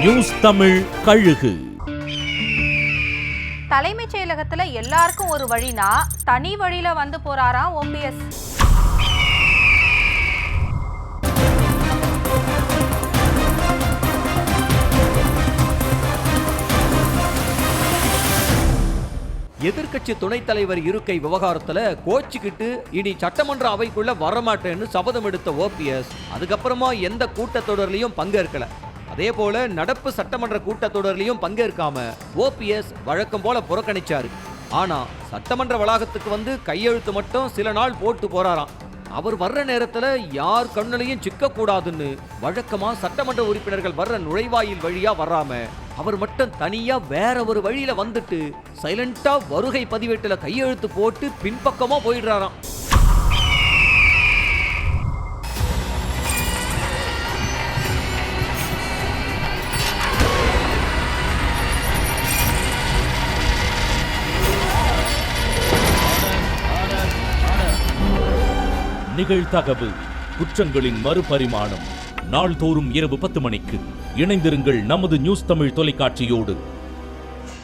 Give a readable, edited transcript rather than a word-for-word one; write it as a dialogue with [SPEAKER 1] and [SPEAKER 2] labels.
[SPEAKER 1] News Tamil கழுகு.
[SPEAKER 2] தலைமைச் செயலகத்துல எல்லாருக்கும் ஒரு வழினா தனி வழியில வந்து போறாராம் ஓபிஎஸ்.
[SPEAKER 3] எதிர்க்கட்சி துணைத் தலைவர் இருக்கை விவகாரத்துல கோச்சிக்கிட்டு இனி சட்டமன்ற அவைக்குள்ள வரமாட்டேன்னு சபதம் எடுத்த ஓபிஎஸ் அதுக்கப்புறமா எந்த கூட்டத்தொடர்லையும் பங்கேற்கல. அதே போல நடப்பு சட்டமன்ற கூட்டத்தொடர்லையும் பங்கேற்காம ஓபிஎஸ் வழக்கம் போல புறக்கணிச்சாரு. ஆனா சட்டமன்ற வளாகத்துக்கு வந்து கையெழுத்து மட்டும் சில நாள் போட்டு போறாராம். அவர் வர்ற நேரத்துல யார் கண்ணுலையும் சிக்க கூடாதுன்னு வழக்கமா சட்டமன்ற உறுப்பினர்கள் வர்ற நுழைவாயில் வழியா வராம அவர் மட்டும் தனியா வேற ஒரு வழியில வந்துட்டு சைலண்டா வருகை பதிவேட்டுல கையெழுத்து போட்டு பின்பக்கமா போயிடுறாராம்.
[SPEAKER 1] நிகழ்தகவு குற்றங்களின் மறுபரிமாணம். நாள்தோறும் இரவு 10 மணிக்கு இணைந்திருங்கள் நமது நியூஸ் தமிழ் தொலைக்காட்சியோடு.